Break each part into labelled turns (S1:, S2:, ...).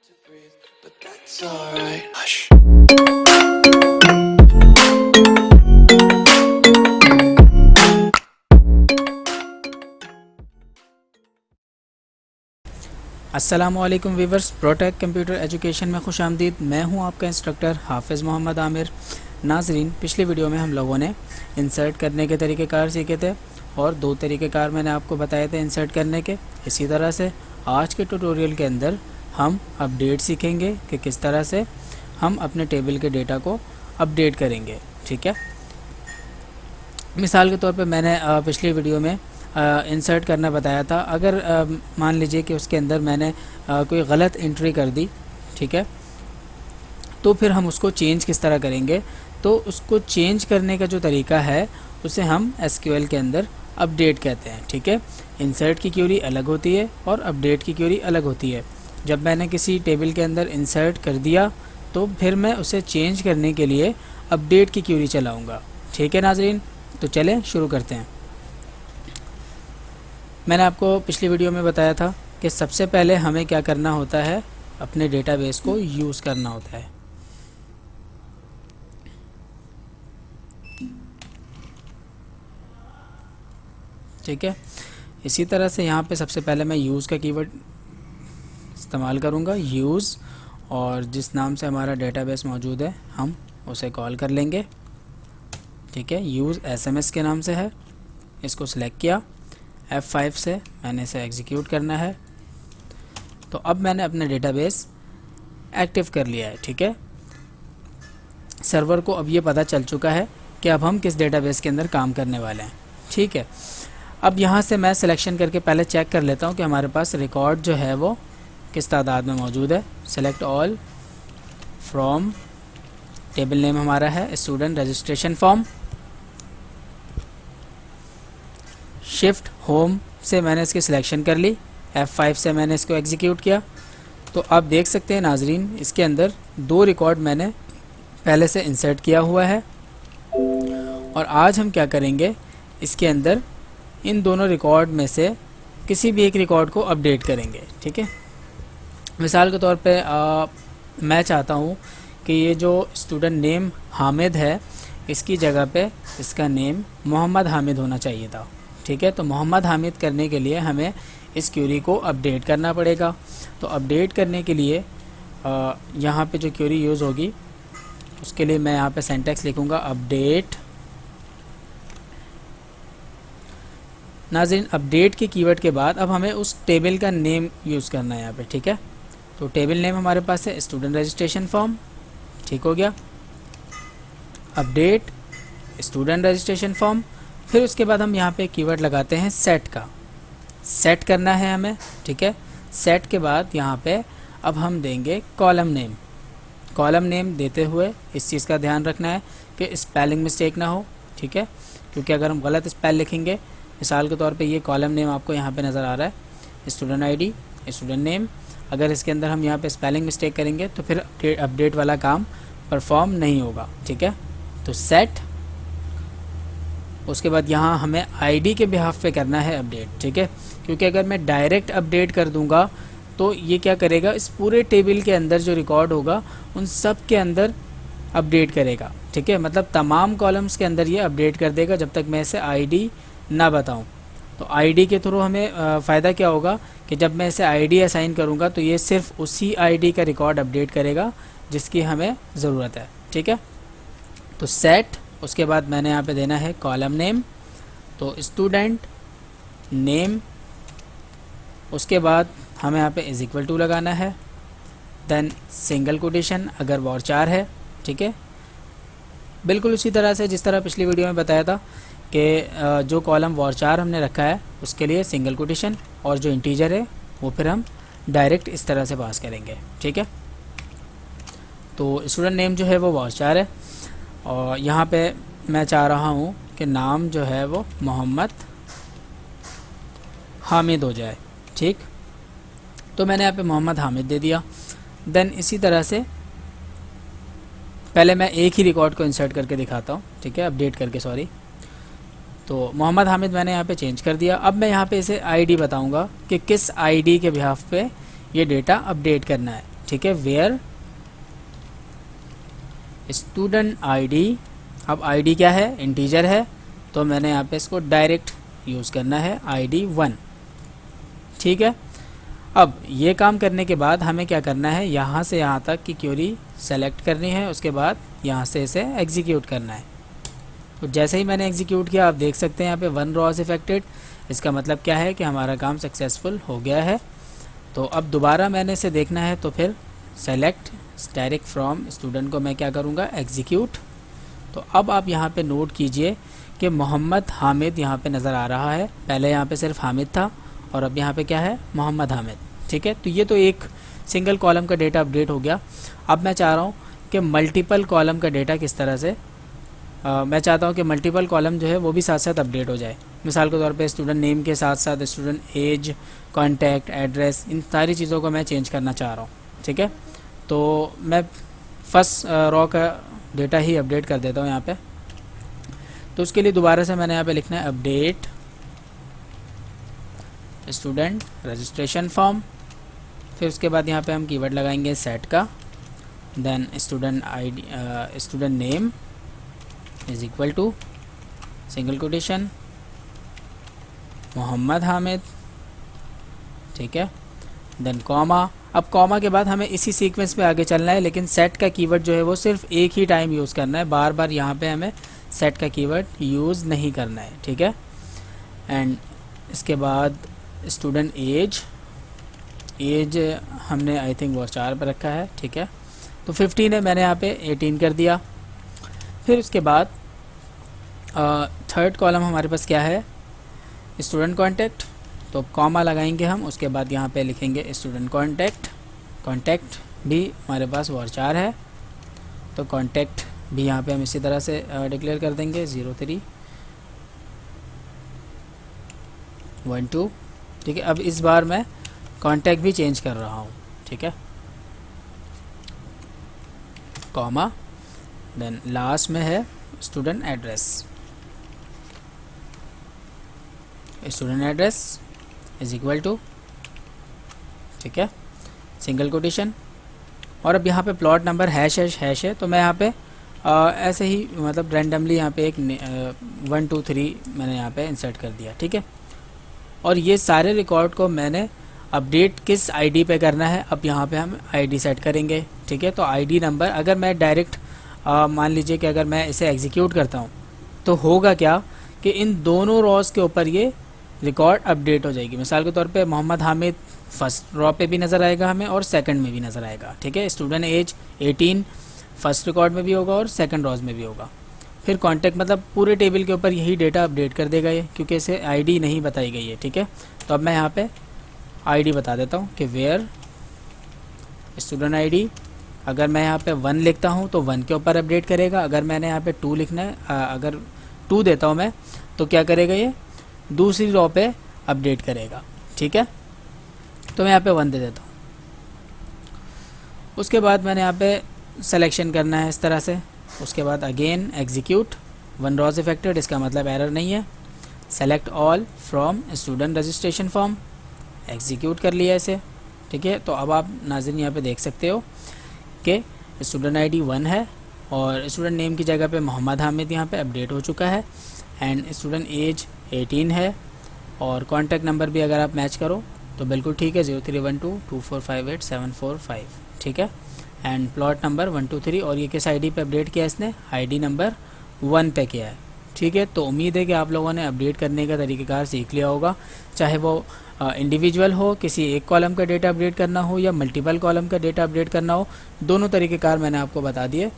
S1: to breathe, but that's alright. Hush.
S2: अस्सलामुअलैकुम viewers, protic computer education में खुश आमदीद। मैं हूं आपका इंस्ट्रक्टर हाफिज़ मोहम्मद आमिर। नाजरीन, पिछली वीडियो में हम लोगों ने इंसर्ट करने के तरीक़ेकार सीखे थे और दो तरीक़ेकार मैंने आपको बताए थे इंसर्ट करने के। इसी तरह से आज के ट्यूटोरियल के अंदर हम अपडेट सीखेंगे कि किस तरह से हम अपने टेबल के डेटा को अपडेट करेंगे। ठीक है, मिसाल के तौर पे मैंने पिछली वीडियो में इंसर्ट करना बताया था। अगर मान लीजिए कि उसके अंदर मैंने कोई गलत एंट्री कर दी, ठीक है, तो फिर हम उसको चेंज किस तरह करेंगे। तो उसको चेंज करने का जो तरीका है उसे हम एसक्यूएल के अंदर अपडेट कहते हैं। ठीक है, इंसर्ट की क्वेरी अलग होती है और अपडेट की क्वेरी अलग होती है। जब मैंने किसी टेबल के अंदर इंसर्ट कर दिया तो फिर मैं उसे चेंज करने के लिए अपडेट की क्वेरी चलाऊँगा। ठीक है नाजरीन, तो चलें शुरू करते हैं। मैंने आपको पिछली वीडियो में बताया था कि सबसे पहले हमें क्या करना होता है, अपने डेटाबेस को यूज़ करना होता है। ठीक है, इसी तरह से यहाँ पे सबसे पहले मैं यूज़ का कीवर्ड इस्तेमाल करूँगा, यूज़, और जिस नाम से हमारा डेटाबेस मौजूद है हम उसे कॉल कर लेंगे। ठीक है, यूज़ एसएमएस के नाम से है, इसको सिलेक्ट किया, F5 से मैंने इसे एग्जीक्यूट करना है। तो अब मैंने अपना डेटाबेस एक्टिव कर लिया है। ठीक है, सर्वर को अब ये पता चल चुका है कि अब हम किस डेटाबेस के अंदर काम करने वाले हैं। ठीक है, अब यहाँ से मैं सिलेक्शन करके पहले चेक कर लेता हूँ कि हमारे पास रिकॉर्ड जो है वो किस तादाद में मौजूद है। Select all from, table name हमारा है student registration form. Shift home से मैंने इसकी सिलेक्शन कर ली, F5 से मैंने इसको एग्जीक्यूट किया। तो आप देख सकते हैं नाजरीन, इसके अंदर दो रिकॉर्ड मैंने पहले से इंसर्ट किया हुआ है और आज हम क्या करेंगे, इसके अंदर इन दोनों रिकॉर्ड में से किसी भी एक रिकॉर्ड को अपडेट करेंगे। ठीक है, मिसाल के तौर पे मैं चाहता हूँ कि ये जो स्टूडेंट नेम हामिद है इसकी जगह पे इसका नेम मोहम्मद हामिद होना चाहिए था। ठीक है, तो मोहम्मद हामिद करने के लिए हमें इस क्वेरी को अपडेट करना पड़ेगा। तो अपडेट करने के लिए यहाँ पे जो क्वेरी यूज़ होगी उसके लिए मैं यहाँ पे सिंटैक्स लिखूँगा अपडेट। नाज़रीन, अपडेट के कीवर्ड के बाद अब हमें उस टेबल का नेम यूज़ करना है यहाँ पे। ठीक है, तो टेबल नेम हमारे पास है स्टूडेंट रजिस्ट्रेशन फॉर्म। ठीक हो गया, अपडेट स्टूडेंट रजिस्ट्रेशन फॉर्म। फिर उसके बाद हम यहाँ पे कीवर्ड लगाते हैं सेट का, सेट करना है हमें। ठीक है, सेट के बाद यहाँ पे अब हम देंगे कॉलम नेम। कॉलम नेम देते हुए इस चीज़ का ध्यान रखना है कि स्पेलिंग मिस्टेक ना हो। ठीक है, क्योंकि अगर हम गलत स्पेल लिखेंगे, मिसाल के तौर पे ये कॉलम नेम आपको यहाँ पे नज़र आ रहा है स्टूडेंट आईडी स्टूडेंट नेम, अगर इसके अंदर हम यहाँ पे स्पेलिंग मिस्टेक करेंगे तो फिर अपडेट वाला काम परफॉर्म नहीं होगा। ठीक है, तो सेट, उसके बाद यहाँ हमें आईडी के बिहाफ पे करना है अपडेट। ठीक है, क्योंकि अगर मैं डायरेक्ट अपडेट कर दूंगा तो ये क्या करेगा, इस पूरे टेबल के अंदर जो रिकॉर्ड होगा उन सब के अंदर अपडेट करेगा। ठीक है, मतलब तमाम कॉलम्स के अंदर ये अपडेट कर देगा जब तक मैं इसे आईडी ना बताऊं। तो आईडी के थ्रू हमें फ़ायदा क्या होगा कि जब मैं इसे आईडी असाइन करूंगा तो ये सिर्फ उसी आईडी का रिकॉर्ड अपडेट करेगा जिसकी हमें ज़रूरत है। ठीक है, तो सेट, उसके बाद मैंने यहाँ पे देना है कॉलम नेम, तो स्टूडेंट नेम, उसके बाद हमें यहाँ पे इज इक्वल टू लगाना है, देन सिंगल कोटेशन अगर वॉरचार है। ठीक है, बिल्कुल उसी तरह से जिस तरह पिछली वीडियो में बताया था कि जो कॉलम वॉरचार हमने रखा है उसके लिए सिंगल कोटेशन और जो इंटीजर है वो फिर हम डायरेक्ट इस तरह से पास करेंगे। ठीक है, तो स्टूडेंट नेम जो है वो वॉरचार है और यहाँ पे मैं चाह रहा हूँ कि नाम जो है वो मोहम्मद हामिद हो जाए। ठीक, तो मैंने यहाँ पे मोहम्मद हामिद दे दिया। देन इसी तरह से पहले मैं एक ही रिकॉर्ड को इंसर्ट करके दिखाता हूँ। ठीक है, अपडेट करके, सॉरी। तो मोहम्मद हामिद मैंने यहाँ पे चेंज कर दिया। अब मैं यहाँ पे इसे आईडी बताऊँगा कि किस आईडी के बिहाफ पे ये डेटा अपडेट करना है। ठीक है, वेयर स्टूडेंट आईडी। अब आईडी क्या है, इंटीजर है, तो मैंने यहाँ पे इसको डायरेक्ट यूज़ करना है ID 1, ठीक है। अब ये काम करने के बाद हमें क्या करना है, यहाँ से यहाँ तक की क्वेरी सेलेक्ट करनी है, उसके बाद यहाँ से इसे एग्जीक्यूट करना है। तो जैसे ही मैंने एग्जीक्यूट किया आप देख सकते हैं यहाँ पे 1 रॉ इफेक्टेड, इसका मतलब क्या है कि हमारा काम सक्सेसफुल हो गया है। तो अब दोबारा मैंने इसे देखना है, तो फिर सेलेक्ट डायरेक्ट फ्रॉम स्टूडेंट को मैं क्या करूँगा, एग्जीक्यूट। तो अब आप यहाँ पे नोट कीजिए कि मोहम्मद हामिद यहाँ पे नज़र आ रहा है, पहले यहाँ पे सिर्फ हामिद था और अब यहाँ पे क्या है, मोहम्मद हामिद, ठीक है। तो ये तो एक सिंगल कॉलम का डेटा अपडेट हो गया। अब मैं चाह रहा हूँ कि मल्टीपल कॉलम का डेटा किस तरह से मैं चाहता हूँ कि मल्टीपल कॉलम जो है वो भी साथ साथ अपडेट हो जाए। मिसाल के तौर पे स्टूडेंट नेम के साथ साथ स्टूडेंट एज, कॉन्टैक्ट, एड्रेस, इन सारी चीज़ों को मैं चेंज करना चाह रहा हूँ, ठीक है। तो मैं फर्स्ट रॉ का डेटा ही अपडेट कर देता हूँ यहाँ पे। तो उसके लिए दोबारा से मैंने यहाँ पे लिखना है अपडेट स्टूडेंट रजिस्ट्रेशन फॉर्म। फिर उसके बाद यहाँ पे हम कीवर्ड लगाएंगे सेट का, then student ID, student name is equal to single quotation Mohammad Hamid, ठीक है, देन कॉमा। अब कॉमा के बाद हमें इसी सीक्वेंस पे आगे चलना है, लेकिन सेट का कीवर्ड जो है वो सिर्फ एक ही टाइम यूज़ करना है, बार बार यहाँ पे हमें सेट का कीवर्ड यूज़ नहीं करना है, ठीक है। एंड इसके बाद स्टूडेंट एज हमने आई थिंक वो 4 पर रखा है, ठीक है। तो 15 है, मैंने यहाँ पे 18 कर दिया। फिर उसके बाद थर्ड कॉलम हमारे पास क्या है, स्टूडेंट कॉन्टैक्ट। तो कॉमा लगाएंगे हम, उसके बाद यहाँ पे लिखेंगे स्टूडेंट कॉन्टैक्ट। कॉन्टैक्ट भी हमारे पास वो 4 है, तो कॉन्टैक्ट भी यहाँ पे हम इसी तरह से डिक्लेयर कर देंगे 0312, ठीक है। अब इस बार मैं कॉन्टैक्ट भी चेंज कर रहा हूँ, ठीक है, कॉमा, देन लास्ट में है student address. Student address is equal to, ठीक है, सिंगल कोटेशन। और अब यहाँ पे प्लॉट नंबर हैश है, तो मैं यहाँ पे ऐसे ही मतलब रैंडमली यहाँ पे एक 1 2 3 मैंने यहाँ पे इंसर्ट कर दिया, ठीक है। और ये सारे रिकॉर्ड को मैंने अपडेट किस आईडी पे करना है, अब यहाँ पे हम आईडी सेट करेंगे, ठीक है। तो आईडी नंबर, अगर मैं डायरेक्ट मान लीजिए कि अगर मैं इसे एग्जीक्यूट करता हूँ तो होगा क्या कि इन दोनों रॉज के ऊपर ये रिकॉर्ड अपडेट हो जाएगी। मिसाल के तौर पे मोहम्मद हामिद फर्स्ट रॉ पे भी नज़र आएगा हमें और सेकंड में भी नज़र आएगा, ठीक है। स्टूडेंट एज 18 फर्स्ट रिकॉर्ड में भी होगा और सेकंड रॉज में भी होगा। फिर कॉन्टैक्ट मतलब पूरे टेबल के ऊपर यही डेटा अपडेट कर देगा ये, क्योंकि इसे आईडी नहीं बताई गई है, ठीक है। तो अब मैं यहाँ पे आईडी बता देता हूँ कि वेयर स्टूडेंट आईडी, अगर मैं यहाँ पे 1 लिखता हूँ तो 1 के ऊपर अपडेट करेगा। अगर मैंने यहाँ पे 2 लिखना है, अगर 2 देता हूँ मैं, तो क्या करेगा ये दूसरी रॉ पे अपडेट करेगा, ठीक है। तो मैं यहाँ पे 1 दे देता हूँ। उसके बाद मैंने यहाँ पे सिलेक्शन करना है इस तरह से। उसके बाद अगेन एग्जीक्यूट 1 रॉज इफेक्टेड, इसका मतलब एरर नहीं है। Select all from student registration form, execute कर लिया इसे, ठीक है। तो अब आप नाज़रीन यहाँ पे देख सकते हो कि स्टूडेंट आईडी 1 है और स्टूडेंट नेम की जगह पे मोहम्मद हामिद यहाँ पे अपडेट हो चुका है, एंड स्टूडेंट एज 18 है, और कॉन्टैक्ट नंबर भी अगर आप मैच करो तो बिल्कुल ठीक है 03122458 ठीक है। एंड प्लॉट नंबर 1 2 3, और ये किस आईडी पे अपडेट किया इसने, आईडी नंबर 1 पे किया है, ठीक है। तो उम्मीद है कि आप लोगों ने अपडेट करने का तरीक़ाकार सीख लिया होगा, चाहे वो इंडिविजुअल हो, किसी एक कॉलम का डेटा अपडेट करना हो या मल्टीपल कॉलम का डेटा अपडेट करना हो, दोनों तरीक़ेकार मैंने आपको बता दिए।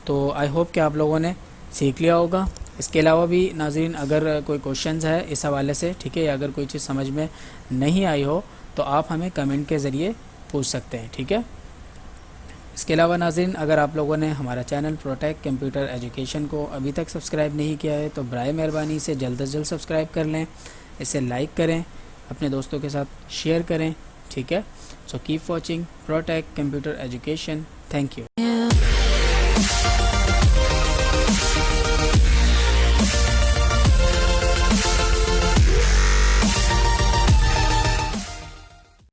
S2: तो आई होप कि आप लोगों ने सीख लिया होगा। इसके अलावा भी नाज़रीन अगर कोई क्वेश्चंस है इस हवाले से, ठीक है, या अगर कोई चीज़ समझ में नहीं आई हो तो आप हमें कमेंट के ज़रिए पूछ सकते हैं, ठीक है। इसके अलावा नाज़रीन अगर आप लोगों ने हमारा चैनल प्रोटेक कंप्यूटर एजुकेशन को अभी तक सब्सक्राइब नहीं किया है तो बराए मेहरबानी से जल्द से जल्द सब्सक्राइब कर लें, इसे लाइक करें, अपने दोस्तों के साथ शेयर करें, ठीक है। So keep watching protic computer education, thank you.